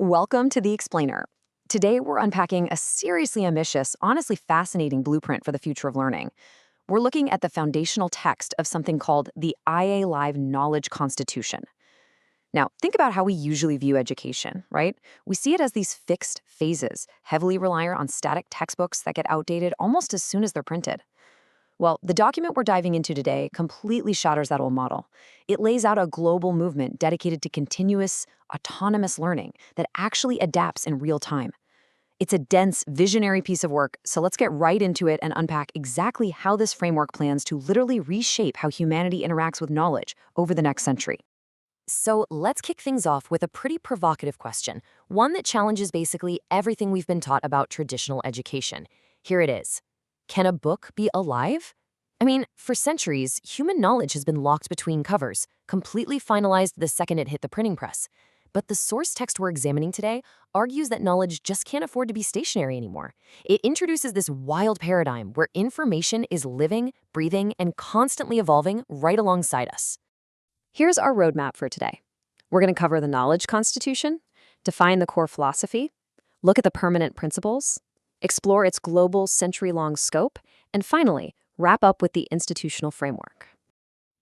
Welcome to The Explainer. Today, we're unpacking a seriously ambitious, honestly fascinating blueprint for the future of learning. We're looking at the foundational text of something called the IA Live Knowledge Constitution. Now, think about how we usually view education, right? We see it as these fixed phases, heavily reliant on static textbooks that get outdated almost as soon as they're printed. Well, the document we're diving into today completely shatters that old model. It lays out a global movement dedicated to continuous, autonomous learning that actually adapts in real time. It's a dense, visionary piece of work, so let's get right into it and unpack exactly how this framework plans to literally reshape how humanity interacts with knowledge over the next century. So let's kick things off with a pretty provocative question, one that challenges basically everything we've been taught about traditional education. Here it is. Can a book be alive? I mean, for centuries, human knowledge has been locked between covers, completely finalized the second it hit the printing press. But the source text we're examining today argues that knowledge just can't afford to be stationary anymore. It introduces this wild paradigm where information is living, breathing, and constantly evolving right alongside us. Here's our roadmap for today. We're going to cover the knowledge constitution, define the core philosophy, look at the permanent principles, explore its global century-long scope, and finally, wrap up with the institutional framework.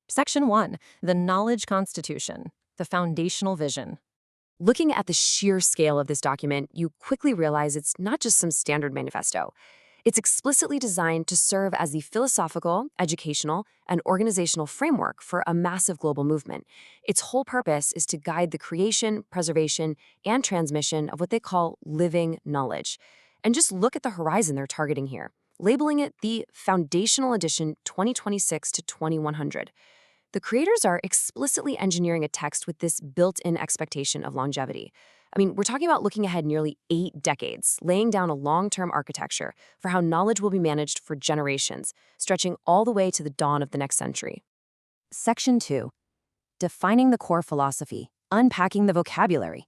Section 1, the Knowledge Constitution, the Foundational Vision. Looking at the sheer scale of this document, you quickly realize it's not just some standard manifesto. It's explicitly designed to serve as the philosophical, educational, and organizational framework for a massive global movement. Its whole purpose is to guide the creation, preservation, and transmission of what they call living knowledge. And just look at the horizon they're targeting here, labeling it the Foundational Edition 2026 to 2100. The creators are explicitly engineering a text with this built-in expectation of longevity. I mean, we're talking about looking ahead nearly 8 decades, laying down a long-term architecture for how knowledge will be managed for generations, stretching all the way to the dawn of the next century. Section 2. Defining the core philosophy, unpacking the vocabulary.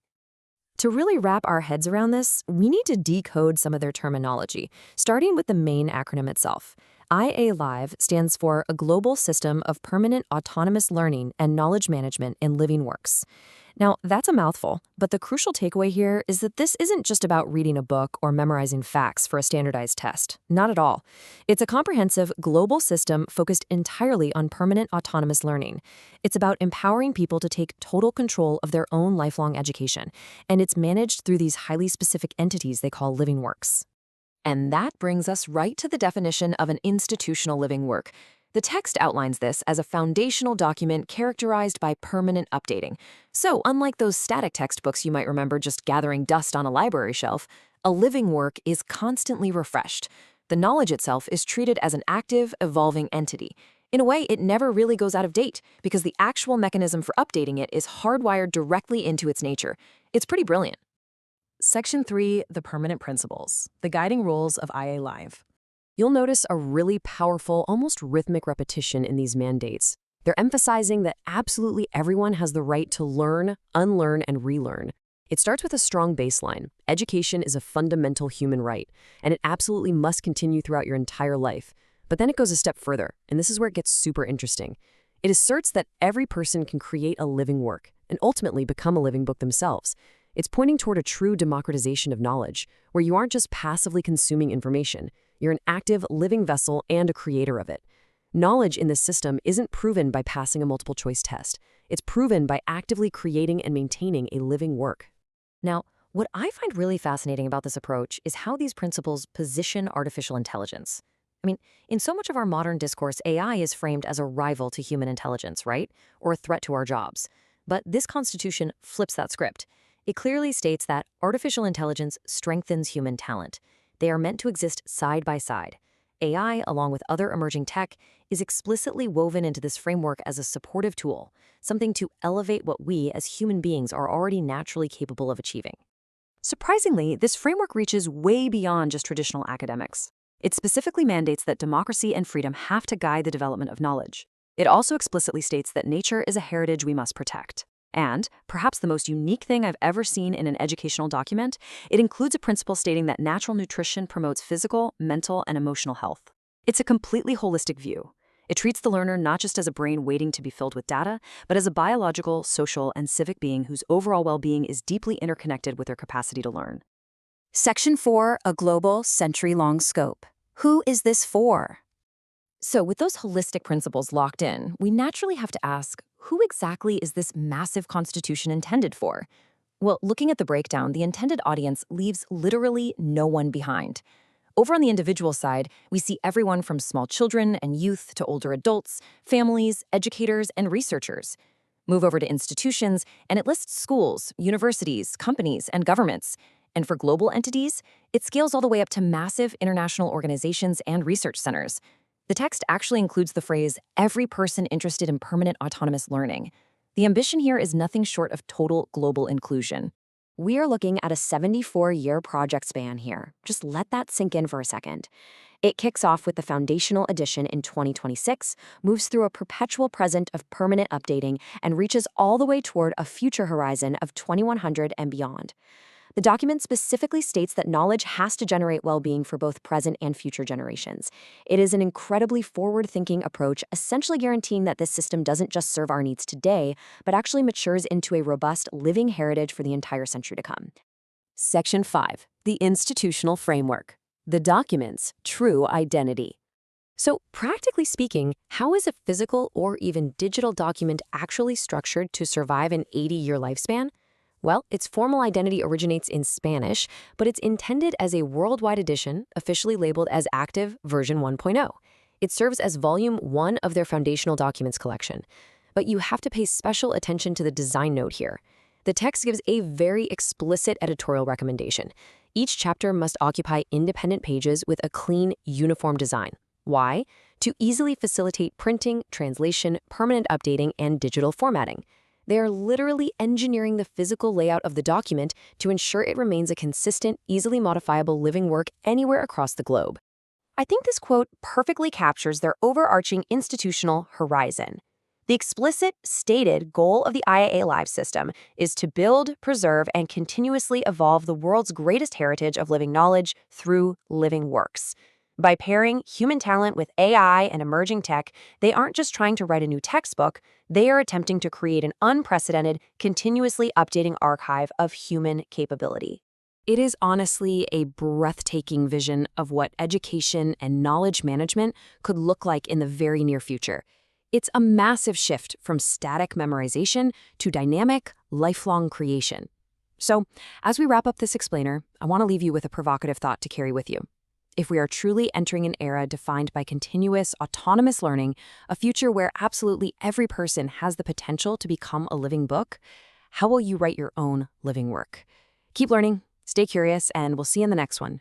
To really wrap our heads around this, we need to decode some of their terminology, starting with the main acronym itself. IA Live stands for a global system of permanent autonomous learning and knowledge management in living works. Now, that's a mouthful, but the crucial takeaway here is that this isn't just about reading a book or memorizing facts for a standardized test. Not at all. It's a comprehensive global system focused entirely on permanent autonomous learning. It's about empowering people to take total control of their own lifelong education, and it's managed through these highly specific entities they call living works. And that brings us right to the definition of an institutional living work. The text outlines this as a foundational document characterized by permanent updating. So, unlike those static textbooks you might remember just gathering dust on a library shelf, a living work is constantly refreshed. The knowledge itself is treated as an active, evolving entity. In a way, it never really goes out of date because the actual mechanism for updating it is hardwired directly into its nature. It's pretty brilliant. Section 3, the permanent principles, the guiding rules of IA Live. You'll notice a really powerful, almost rhythmic repetition in these mandates. They're emphasizing that absolutely everyone has the right to learn, unlearn, and relearn. It starts with a strong baseline. Education is a fundamental human right, and it absolutely must continue throughout your entire life. But then it goes a step further, and this is where it gets super interesting. It asserts that every person can create a living work and ultimately become a living book themselves. It's pointing toward a true democratization of knowledge, where you aren't just passively consuming information. You're an active, living vessel and a creator of it. Knowledge in this system isn't proven by passing a multiple-choice test. It's proven by actively creating and maintaining a living work. Now, what I find really fascinating about this approach is how these principles position artificial intelligence. I mean, in so much of our modern discourse, AI is framed as a rival to human intelligence, right? Or a threat to our jobs. But this constitution flips that script. It clearly states that artificial intelligence strengthens human talent. They are meant to exist side by side. AI, along with other emerging tech, is explicitly woven into this framework as a supportive tool, something to elevate what we as human beings are already naturally capable of achieving. Surprisingly, this framework reaches way beyond just traditional academics. It specifically mandates that democracy and freedom have to guide the development of knowledge. It also explicitly states that nature is a heritage we must protect. And, perhaps the most unique thing I've ever seen in an educational document, it includes a principle stating that natural nutrition promotes physical, mental, and emotional health. It's a completely holistic view. It treats the learner not just as a brain waiting to be filled with data, but as a biological, social, and civic being whose overall well-being is deeply interconnected with their capacity to learn. Section 4, a global, century-long scope. Who is this for? So with those holistic principles locked in, we naturally have to ask, who exactly is this massive constitution intended for? Well, looking at the breakdown, the intended audience leaves literally no one behind. Over on the individual side, we see everyone from small children and youth to older adults, families, educators, and researchers. Move over to institutions, and it lists schools, universities, companies, and governments. And for global entities, it scales all the way up to massive international organizations and research centers. The text actually includes the phrase, every person interested in permanent autonomous learning. The ambition here is nothing short of total global inclusion. We are looking at a 74-year project span here. Just let that sink in for a second. It kicks off with the foundational edition in 2026, moves through a perpetual present of permanent updating, and reaches all the way toward a future horizon of 2100 and beyond. The document specifically states that knowledge has to generate well-being for both present and future generations. It is an incredibly forward-thinking approach, essentially guaranteeing that this system doesn't just serve our needs today, but actually matures into a robust, living heritage for the entire century to come. Section 5. The Institutional Framework. The document's true identity. So, practically speaking, how is a physical or even digital document actually structured to survive an 80-year lifespan? Well, its formal identity originates in Spanish, but it's intended as a worldwide edition, officially labeled as Active version 1.0. It serves as volume 1 of their foundational documents collection. But you have to pay special attention to the design note here. The text gives a very explicit editorial recommendation. Each chapter must occupy independent pages with a clean, uniform design. Why? To easily facilitate printing, translation, permanent updating, and digital formatting. They are literally engineering the physical layout of the document to ensure it remains a consistent, easily modifiable living work anywhere across the globe. I think this quote perfectly captures their overarching institutional horizon. The explicit, stated goal of the IAA Live system is to build, preserve, and continuously evolve the world's greatest heritage of living knowledge through living works. By pairing human talent with AI and emerging tech, they aren't just trying to write a new textbook, they are attempting to create an unprecedented, continuously updating archive of human capability. It is honestly a breathtaking vision of what education and knowledge management could look like in the very near future. It's a massive shift from static memorization to dynamic, lifelong creation. So, as we wrap up this explainer, I want to leave you with a provocative thought to carry with you. If we are truly entering an era defined by continuous, autonomous learning, a future where absolutely every person has the potential to become a living book, how will you write your own living work? Keep learning, stay curious, and we'll see you in the next one.